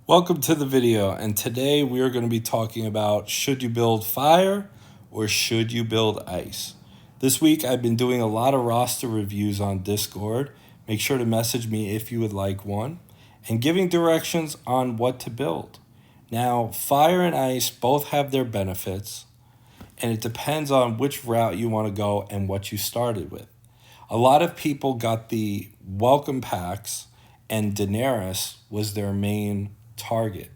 Welcome to the video, and today we are going to be talking about should you build fire or should you build ice. This week I've been doing a lot of roster reviews on Discord. Make sure to message me if you would like one, and giving directions on what to build. Now, fire and ice both have their benefits, and it depends on which route you want to go and what you started with. A lot of people got the welcome packs, and Daenerys was their main target.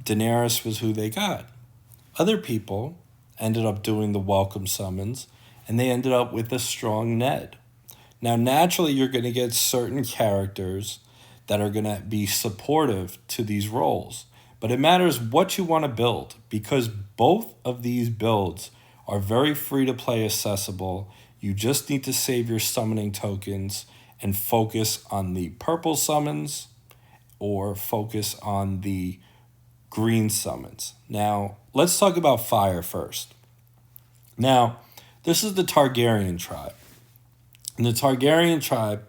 Daenerys was who they got. Other people ended up doing the welcome summons, and they ended up with a strong Ned. Now, naturally, you're going to get certain characters that are going to be supportive to these roles, but it matters what you want to build, because both of these builds are very free to play accessible. You just need to save your summoning tokens and focus on the purple summons or focus on the green summons. Now, let's talk about fire first. Now, this is the Targaryen tribe. In the Targaryen tribe,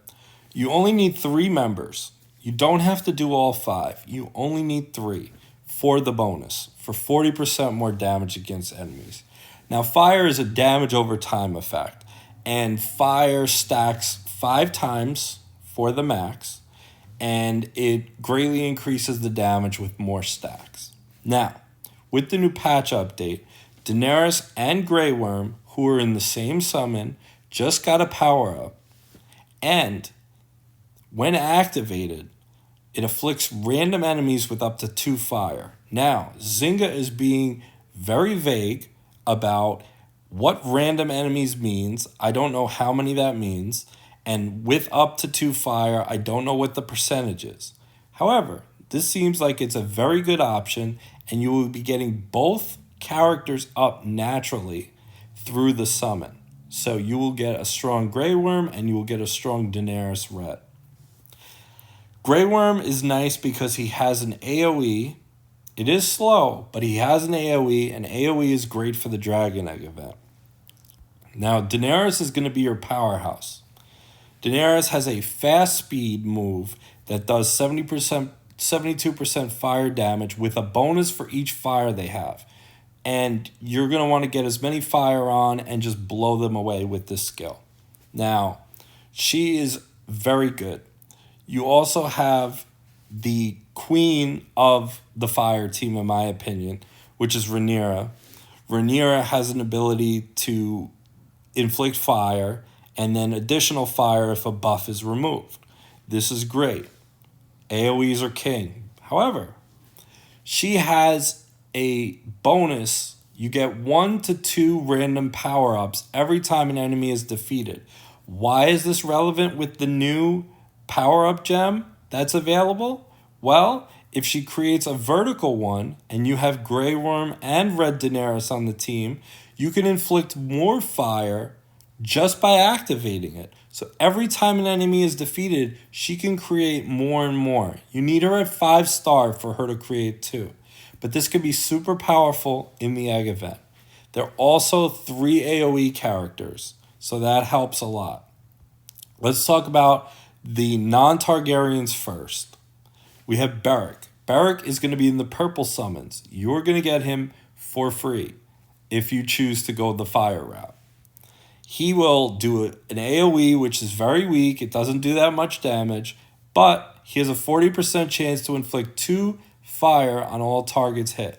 you only need 3 members. You don't have to do all 5. You only need 3 for the bonus, for 40% more damage against enemies. Now, fire is a damage over time effect, and fire stacks 5 times for the max, and it greatly increases the damage with more stacks. Now, with the new patch update, Daenerys and Grey Worm, who are in the same summon, just got a power-up, and when activated, it afflicts random enemies with up to 2 fire. Now, Zynga is being very vague about what random enemies means. I don't know how many that means. And with up to 2 fire, I don't know what the percentage is. However, this seems like it's a very good option, and you will be getting both characters up naturally through the summon. So you will get a strong Grey Worm, and you will get a strong Daenerys Red. Grey Worm is nice because he has an AoE. It is slow, but he has an AoE, and AoE is great for the Dragon Egg event. Now, Daenerys is going to be your powerhouse. Daenerys has a fast speed move that does 72% fire damage with a bonus for each fire they have. And you're going to want to get as many fire on and just blow them away with this skill. Now, she is very good. You also have the queen of the fire team, in my opinion, which is Rhaenyra. Rhaenyra has an ability to inflict fire and then additional fire if a buff is removed. This is great. AoEs are king. However, she has a bonus. You get 1 to 2 random power-ups every time an enemy is defeated. Why is this relevant with the new power-up gem that's available? Well, if she creates a vertical one and you have Grey Worm and Red Daenerys on the team, you can inflict more fire just by activating it. So every time an enemy is defeated, she can create more and more. You need her at 5-star for her to create 2. But this could be super powerful in the egg event. There are also 3 AoE characters, so that helps a lot. Let's talk about the non-Targaryens first. We have Beric. Beric is going to be in the purple summons. You're going to get him for free if you choose to go the fire route. He will do an AoE, which is very weak. It doesn't do that much damage, but he has a 40% chance to inflict 2 fire on all targets hit.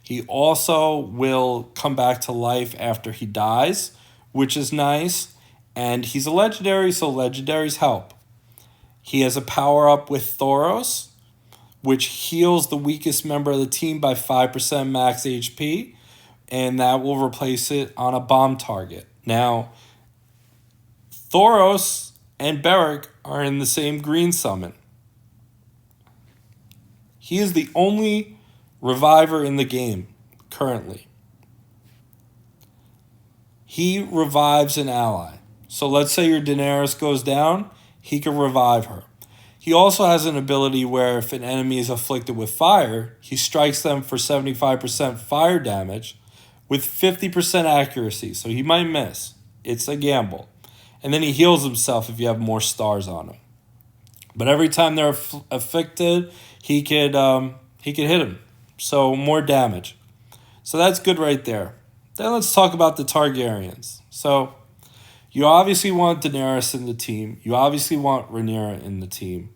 He also will come back to life after he dies, which is nice, and he's a legendary, so legendaries help. He has a power-up with Thoros, which heals the weakest member of the team by 5% max HP, and that will replace it on a bomb target. Now, Thoros and Beric are in the same green summon. He is the only reviver in the game currently. He revives an ally. So let's say your Daenerys goes down, he can revive her. He also has an ability where if an enemy is afflicted with fire, he strikes them for 75% fire damage with 50% accuracy, so he might miss. It's a gamble. And then he heals himself if you have more stars on him. But every time they're afflicted, he could hit him. So more damage. So that's good right there. Then let's talk about the Targaryens. So you obviously want Daenerys in the team. You obviously want Rhaenyra in the team.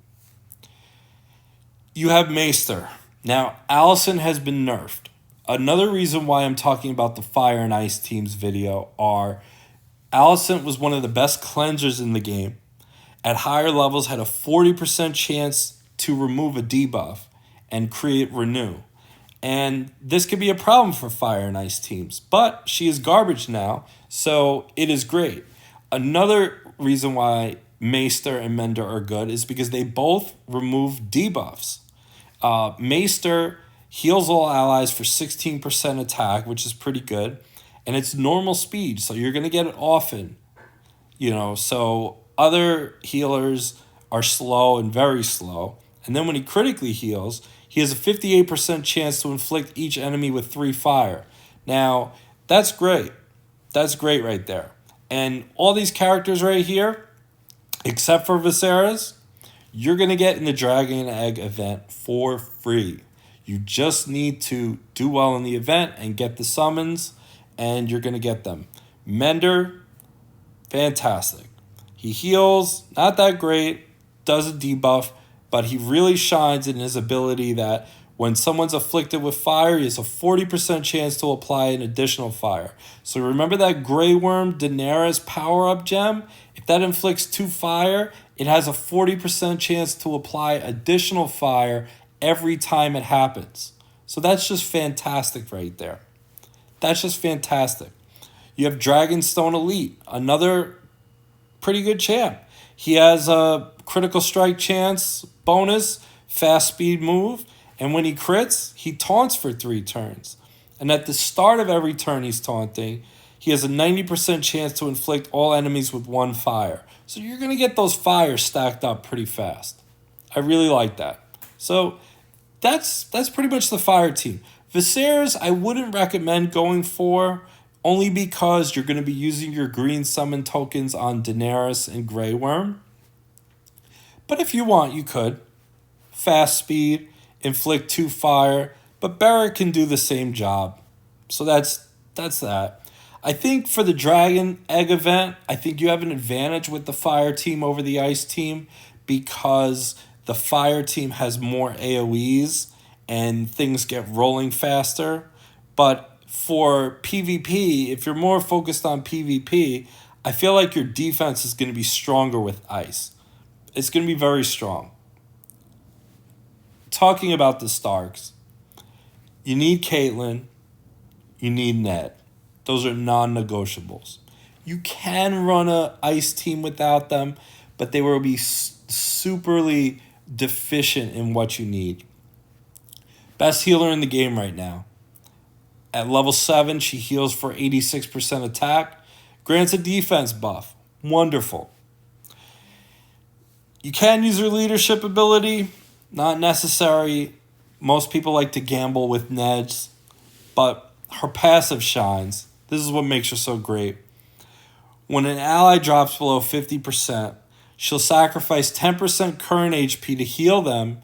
You have Maester. Now, Alicent has been nerfed. Another reason why I'm talking about the Fire and Ice teams video are Alicent was one of the best cleansers in the game. At higher levels, had a 40% chance to remove a debuff and create renew. And this could be a problem for Fire and Ice teams. But she is garbage now, so it is great. Another reason why Maester and Mender are good is because they both remove debuffs. Maester heals all allies for 16% attack, which is pretty good. And it's normal speed, so you're going to get it often. So other healers are slow and very slow. And then when he critically heals, he has a 58% chance to inflict each enemy with 3 fire. Now, that's great. That's great right there. And all these characters right here, except for Viserys, you're going to get in the Dragon Egg event for free. You just need to do well in the event and get the summons, and you're going to get them. Mender, fantastic. He heals, not that great, does a debuff, but he really shines in his ability that when someone's afflicted with fire, he has a 40% chance to apply an additional fire. So remember that Grey Worm Daenerys power-up gem? If that inflicts 2 fire, it has a 40% chance to apply additional fire every time it happens. So that's just fantastic right there. That's just fantastic. You have Dragonstone Elite, another pretty good champ. He has a critical strike chance bonus, fast speed move, and when he crits, he taunts for 3 turns. And at the start of every turn he's taunting, he has a 90% chance to inflict all enemies with 1 fire. So you're going to get those fires stacked up pretty fast. I really like that. So that's pretty much the fire team. Viserys, I wouldn't recommend going for, only because you're going to be using your green summon tokens on Daenerys and Grey Worm. But if you want, you could. Fast speed, inflict 2 fire, but Beric can do the same job. So that's that. I think for the Dragon Egg event, I think you have an advantage with the fire team over the ice team because the fire team has more AoEs and things get rolling faster. But for PvP, if you're more focused on PvP, I feel like your defense is going to be stronger with ice. It's going to be very strong. Talking about the Starks, you need Catelyn, you need Ned. Those are non-negotiables. You can run a ice team without them, but they will be superly deficient in what you need. Best healer in the game right now. At level 7, she heals for 86% attack. Grants a defense buff. Wonderful. You can use her leadership ability. Not necessary. Most people like to gamble with Ned's. But her passive shines. This is what makes her so great. When an ally drops below 50%, she'll sacrifice 10% current HP to heal them,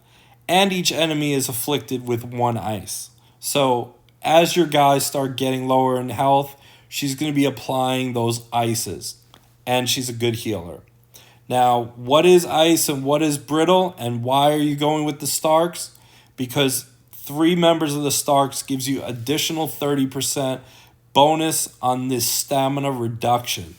and each enemy is afflicted with 1 ice. So as your guys start getting lower in health, she's going to be applying those ices, and she's a good healer. Now, what is ice and what is brittle, and why are you going with the Starks? Because 3 members of the Starks gives you additional 30% bonus on this stamina reduction.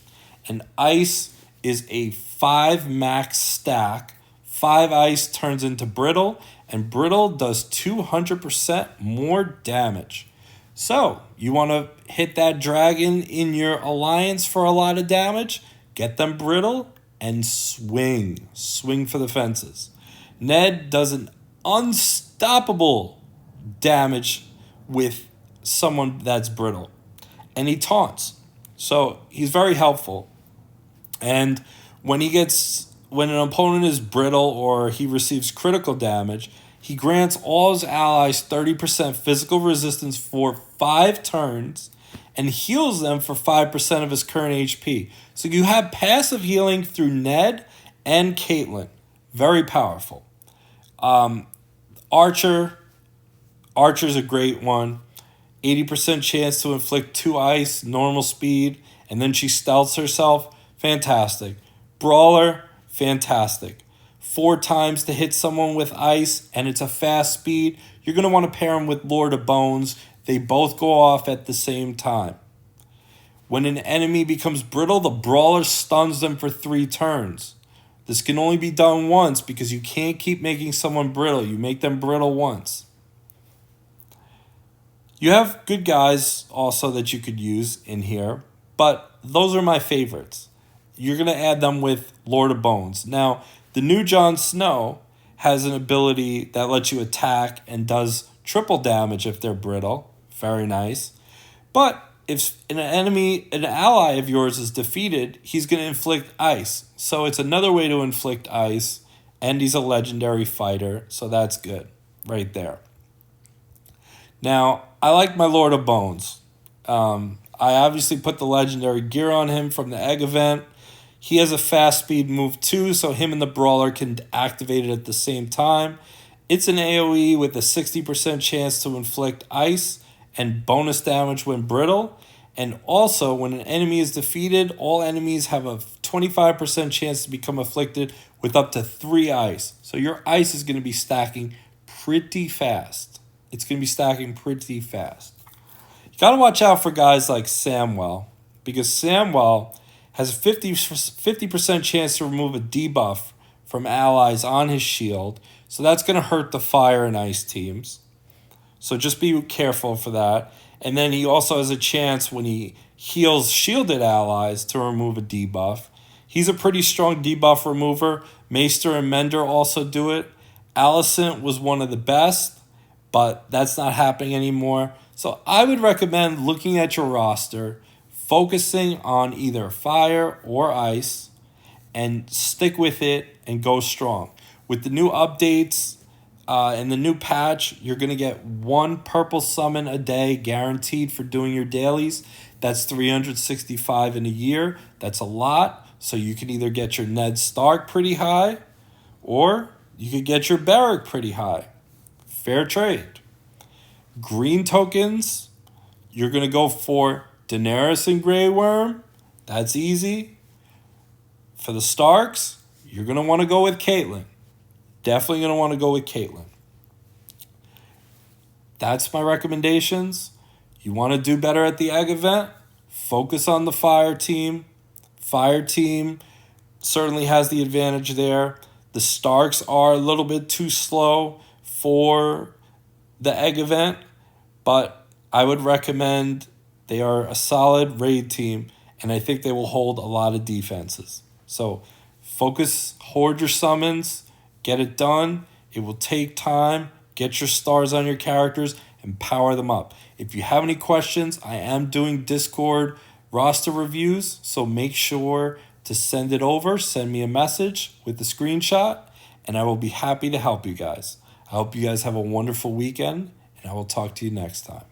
And ice is a 5 max stack. 5 ice turns into brittle, and brittle does 200% more damage. So, you want to hit that dragon in your alliance for a lot of damage? Get them brittle and swing. Swing for the fences. Ned does an unstoppable damage with someone that's brittle. And he taunts. So he's very helpful. And when an opponent is brittle or he receives critical damage, he grants all his allies 30% physical resistance for 5 turns and heals them for 5% of his current HP. So you have passive healing through Ned and Catelyn. Very powerful. Archer. Archer's a great one. 80% chance to inflict 2 ice, normal speed, and then she stealths herself. Fantastic. Brawler, fantastic. 4 times to hit someone with ice, and it's a fast speed. You're going to want to pair them with Lord of Bones. They both go off at the same time. When an enemy becomes brittle, the Brawler stuns them for 3 turns. This can only be done once because you can't keep making someone brittle. You make them brittle once. You have good guys also that you could use in here, but those are my favorites. You're going to add them with Lord of Bones. Now, the new Jon Snow has an ability that lets you attack and does triple damage if they're brittle. Very nice. But if an ally of yours is defeated, he's going to inflict ice. So it's another way to inflict ice, and he's a legendary fighter, so that's good right there. Now, I like my Lord of Bones. I obviously put the legendary gear on him from the egg event. He has a fast speed move too, so him and the Brawler can activate it at the same time. It's an AoE with a 60% chance to inflict ice and bonus damage when brittle. And also, when an enemy is defeated, all enemies have a 25% chance to become afflicted with up to 3 ice. So your ice is going to be stacking pretty fast. It's going to be stacking pretty fast. You got to watch out for guys like Samwell, because Samwell has a 50% chance to remove a debuff from allies on his shield. So that's going to hurt the fire and ice teams. So just be careful for that. And then he also has a chance when he heals shielded allies to remove a debuff. He's a pretty strong debuff remover. Maester and Mender also do it. Alicent was one of the best, but that's not happening anymore. So I would recommend looking at your roster, focusing on either fire or ice, and stick with it and go strong. With the new updates and the new patch, you're going to get 1 purple summon a day guaranteed for doing your dailies. That's 365 in a year. That's a lot. So you can either get your Ned Stark pretty high, or you could get your Beric pretty high. Fair trade. Green tokens, you're going to go for Daenerys and Grey Worm. That's easy. For the Starks, you're going to want to go with Caitlyn. Definitely going to want to go with Caitlyn. That's my recommendations. You want to do better at the egg event? Focus on the fire team. Fire team certainly has the advantage there. The Starks are a little bit too slow for the egg event, but I would recommend they are a solid raid team, and I think they will hold a lot of defenses. So focus, hoard your summons, get it done. It will take time. Get your stars on your characters and power them up. If you have any questions, I am doing Discord roster reviews, so make sure to send it over. Send me a message with the screenshot, and I will be happy to help you guys. I hope you guys have a wonderful weekend, and I will talk to you next time.